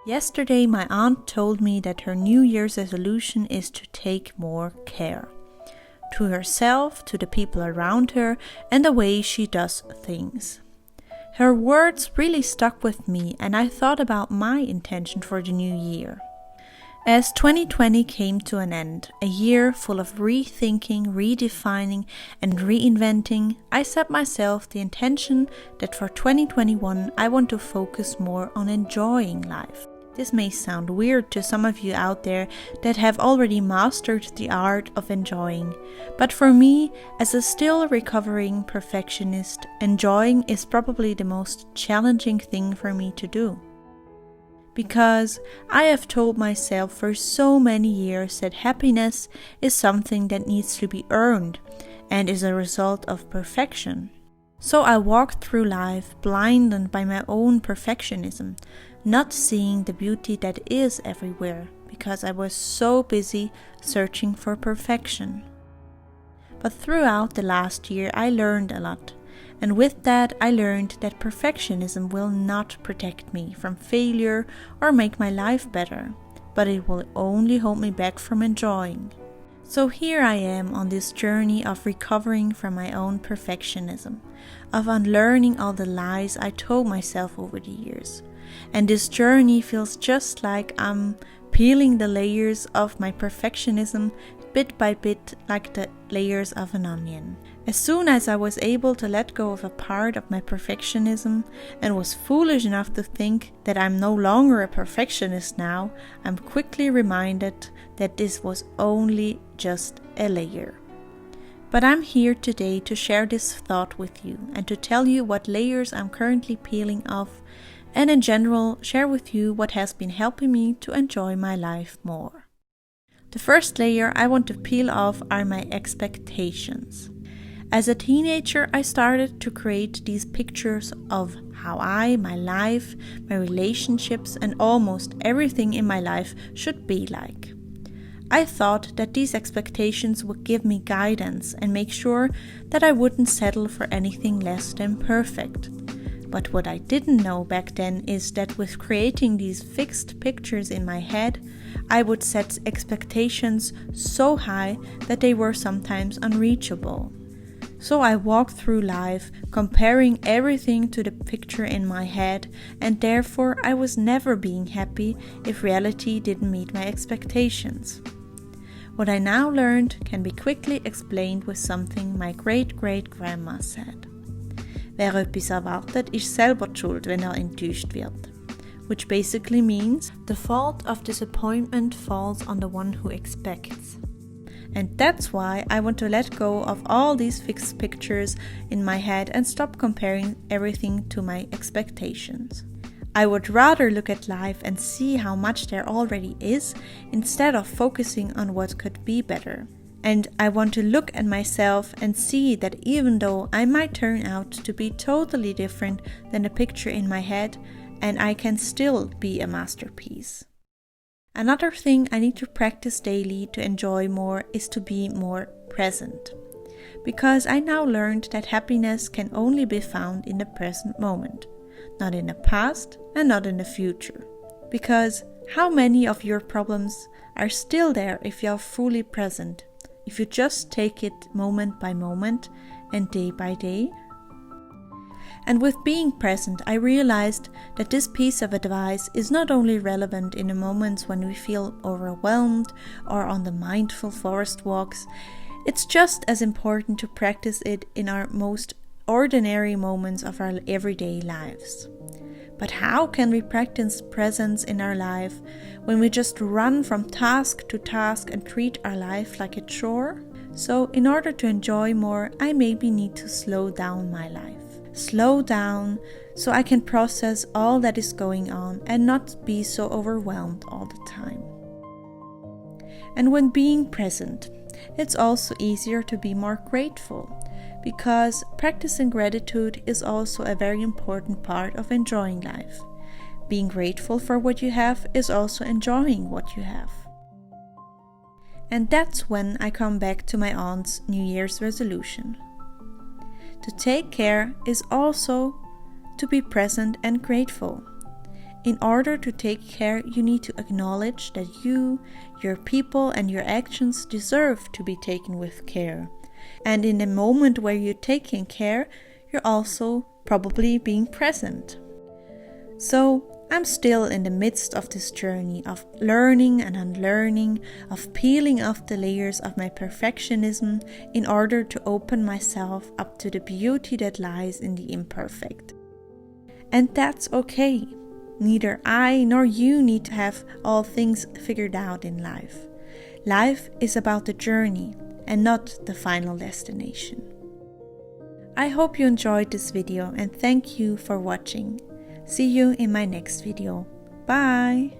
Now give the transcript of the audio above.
Yesterday, my aunt told me that her New Year's resolution is to take more care. To herself, to the people around her, and the way she does things. Her words really stuck with me, and I thought about my intention for the new year. As 2020 came to an end, a year full of rethinking, redefining, and reinventing, I set myself the intention that for 2021 I want to focus more on enjoying life. This may sound weird to some of you out there that have already mastered the art of enjoying, but for me, as a still recovering perfectionist, enjoying is probably the most challenging thing for me to do. Because I have told myself for so many years that happiness is something that needs to be earned and is a result of perfection. So I walked through life blinded by my own perfectionism, not seeing the beauty that is everywhere because I was so busy searching for perfection. But throughout the last year I learned a lot. And with that, I learned that perfectionism will not protect me from failure or make my life better, but it will only hold me back from enjoying. So here I am on this journey of recovering from my own perfectionism, of unlearning all the lies I told myself over the years. And this journey feels just like I'm peeling the layers of my perfectionism bit by bit, like the layers of an onion. As soon as I was able to let go of a part of my perfectionism and was foolish enough to think that I'm no longer a perfectionist now, I'm quickly reminded that this was only just a layer. But I'm here today to share this thought with you and to tell you what layers I'm currently peeling off, and in general share with you what has been helping me to enjoy my life more. The first layer I want to peel off are my expectations. As a teenager, I started to create these pictures of how my life, my relationships, and almost everything in my life should be like. I thought that these expectations would give me guidance and make sure that I wouldn't settle for anything less than perfect. But what I didn't know back then is that with creating these fixed pictures in my head, I would set expectations so high that they were sometimes unreachable. So I walked through life comparing everything to the picture in my head, and therefore I was never being happy if reality didn't meet my expectations. What I now learned can be quickly explained with something my great-great-grandma said. Wer etwas erwartet, ist selber schuld, wenn enttäuscht wird. Which basically means the fault of disappointment falls on the one who expects. And that's why I want to let go of all these fixed pictures in my head and stop comparing everything to my expectations. I would rather look at life and see how much there already is instead of focusing on what could be better. And I want to look at myself and see that even though I might turn out to be totally different than the picture in my head, and I can still be a masterpiece. Another thing I need to practice daily to enjoy more is to be more present. Because I now learned that happiness can only be found in the present moment, not in the past and not in the future. Because how many of your problems are still there if you are fully present, if you just take it moment by moment and day by day? And with being present, I realized that this piece of advice is not only relevant in the moments when we feel overwhelmed or on the mindful forest walks, it's just as important to practice it in our most ordinary moments of our everyday lives. But how can we practice presence in our life when we just run from task to task and treat our life like a chore? So in order to enjoy more, I maybe need to slow down my life. Slow down so I can process all that is going on and not be so overwhelmed all the time. And when being present, it's also easier to be more grateful, because practicing gratitude is also a very important part of enjoying life. Being grateful for what you have is also enjoying what you have. And that's when I come back to my aunt's New Year's resolution. To take care is also to be present and grateful. In order to take care, you need to acknowledge that you, your people, and your actions deserve to be taken with care. And in the moment where you're taking care, you're also probably being present. So, I'm still in the midst of this journey of learning and unlearning, of peeling off the layers of my perfectionism in order to open myself up to the beauty that lies in the imperfect. And that's okay. Neither I nor you need to have all things figured out in life. Life is about the journey and not the final destination. I hope you enjoyed this video and thank you for watching. See you in my next video. Bye!